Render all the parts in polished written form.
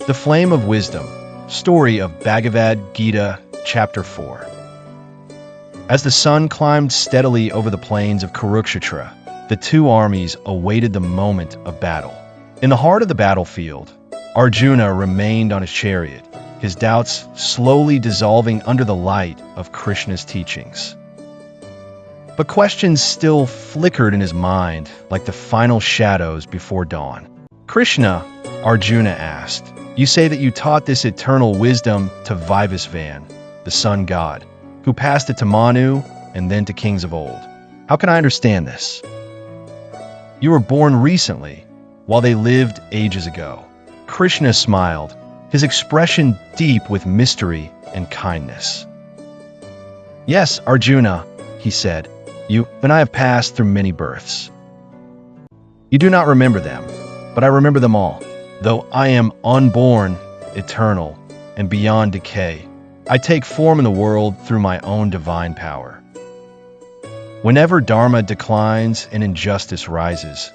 The Flame of Wisdom, story of Bhagavad Gita, Chapter 4. As the sun climbed steadily over the plains of Kurukshetra, the two armies awaited the moment of battle. In the heart of the battlefield, Arjuna remained on his chariot, his doubts slowly dissolving under the light of Krishna's teachings. But questions still flickered in his mind like the final shadows before dawn. "Krishna," Arjuna asked, "you say that you taught this eternal wisdom to Vivasvan, the sun god, who passed it to Manu and then to kings of old. How can I understand this?" "You were born recently, while they lived ages ago." Krishna smiled, his expression deep with mystery and kindness. "Yes, Arjuna," he said, "you and I have passed through many births. You do not remember them, but I remember them all. Though I am unborn, eternal, and beyond decay, I take form in the world through my own divine power. Whenever dharma declines and injustice rises,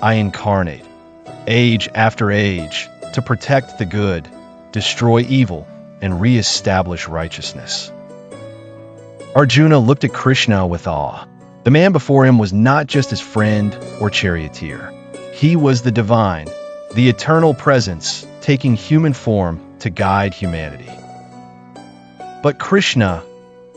I incarnate, age after age, to protect the good, destroy evil, and re-establish righteousness." Arjuna looked at Krishna with awe. The man before him was not just his friend or charioteer. He was the divine, the eternal presence taking human form to guide humanity. "But Krishna,"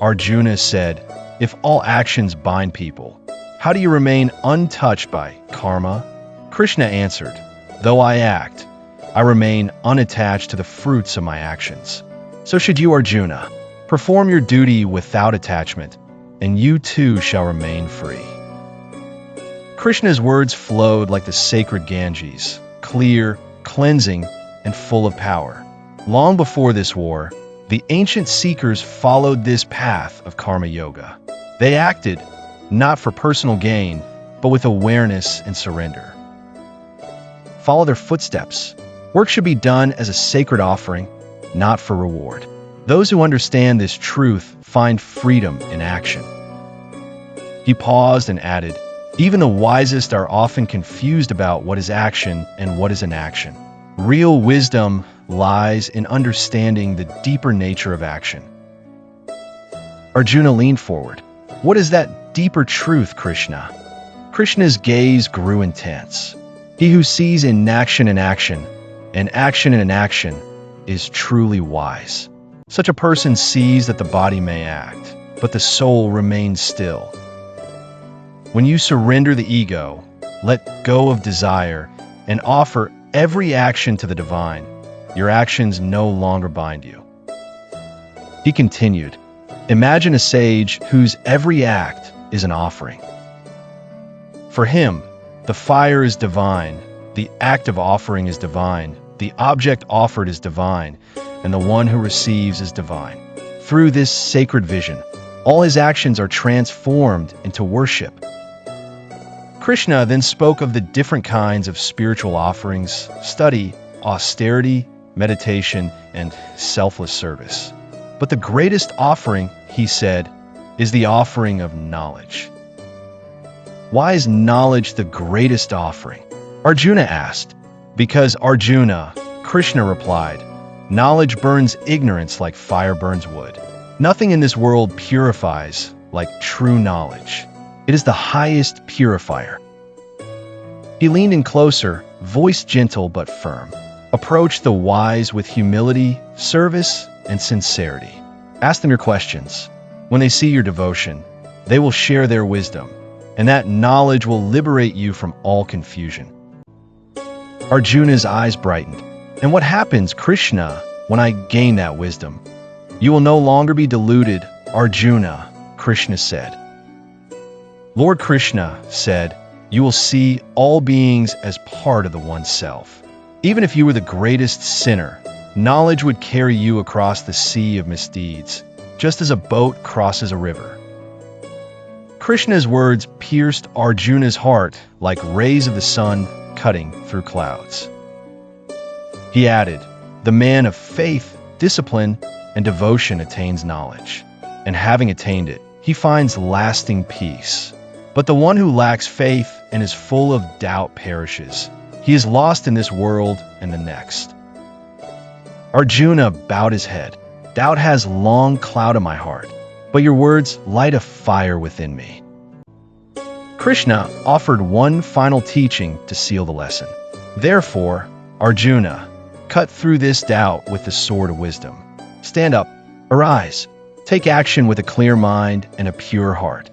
Arjuna said, "if all actions bind people, how do you remain untouched by karma?" Krishna answered, "Though I act, I remain unattached to the fruits of my actions. So should you, Arjuna. Perform your duty without attachment, and you too shall remain free." Krishna's words flowed like the sacred Ganges, clear, cleansing, and full of power. Long before this war, the ancient seekers followed this path of karma yoga. They acted, not for personal gain, but with awareness and surrender. Follow their footsteps. Work should be done as a sacred offering, not for reward. Those who understand this truth find freedom in action. He paused and added, "Even the wisest are often confused about what is action and what is inaction. Real wisdom lies in understanding the deeper nature of action." Arjuna leaned forward. "What is that deeper truth, Krishna?" Krishna's gaze grew intense. "He who sees inaction in action, and action in inaction, is truly wise. Such a person sees that the body may act, but the soul remains still. When you surrender the ego, let go of desire, and offer every action to the divine, your actions no longer bind you." He continued, "Imagine a sage whose every act is an offering. For him, the fire is divine, the act of offering is divine, the object offered is divine, and the one who receives is divine. Through this sacred vision, all his actions are transformed into worship." Krishna then spoke of the different kinds of spiritual offerings: study, austerity, meditation, and selfless service. But the greatest offering, he said, is the offering of knowledge. "Why is knowledge the greatest offering?" Arjuna asked. "Because Arjuna," Krishna replied, "knowledge burns ignorance like fire burns wood. Nothing in this world purifies like true knowledge. It is the highest purifier." He leaned in closer, voice gentle but firm. "Approach the wise with humility, service, and sincerity. Ask them your questions. When they see your devotion, they will share their wisdom, and that knowledge will liberate you from all confusion." Arjuna's eyes brightened. "And what happens, Krishna, when I gain that wisdom?" "You will no longer be deluded, Arjuna," Krishna said. Lord Krishna said, "You will see all beings as part of the one self. Even if you were the greatest sinner, knowledge would carry you across the sea of misdeeds, just as a boat crosses a river." Krishna's words pierced Arjuna's heart like rays of the sun cutting through clouds. He added, "The man of faith, discipline, and devotion attains knowledge, and having attained it, he finds lasting peace. But the one who lacks faith and is full of doubt perishes. He is lost in this world and the next." Arjuna bowed his head. Doubt has long clouded my heart, but your words light a fire within me. Krishna offered one final teaching to seal the lesson. Therefore, Arjuna, cut through this doubt with the sword of wisdom. Stand up, arise, take action with a clear mind and a pure heart.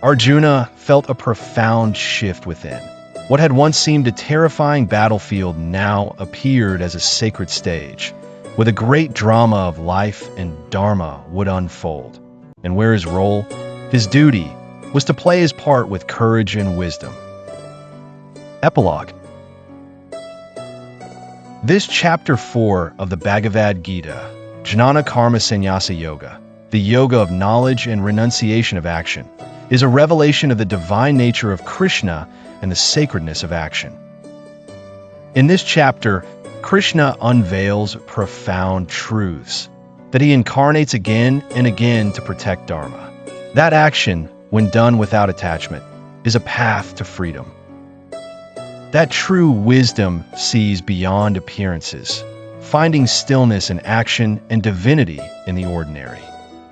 Arjuna felt a profound shift within. What had once seemed a terrifying battlefield now appeared as a sacred stage, where the great drama of life and dharma would unfold. And where his role, his duty, was to play his part with courage and wisdom. Epilogue. This chapter 4 of the Bhagavad Gita, Jnana Karma Sannyasa Yoga, the yoga of knowledge and renunciation of action, is a revelation of the divine nature of Krishna and the sacredness of action. In this chapter, Krishna unveils profound truths, that he incarnates again and again to protect Dharma. That action, when done without attachment, is a path to freedom. That true wisdom sees beyond appearances, finding stillness in action and divinity in the ordinary.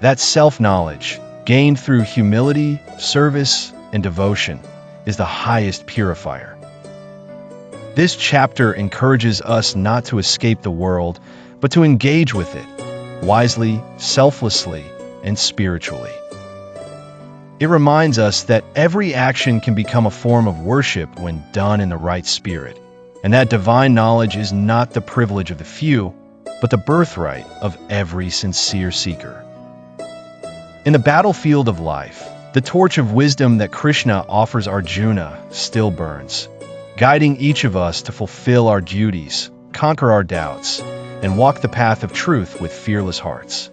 That self-knowledge, gained through humility, service, and devotion, is the highest purifier. This chapter encourages us not to escape the world, but to engage with it, wisely, selflessly, and spiritually. It reminds us that every action can become a form of worship when done in the right spirit, and that divine knowledge is not the privilege of the few, but the birthright of every sincere seeker. In the battlefield of life, the torch of wisdom that Krishna offers Arjuna still burns, guiding each of us to fulfill our duties, conquer our doubts, and walk the path of truth with fearless hearts.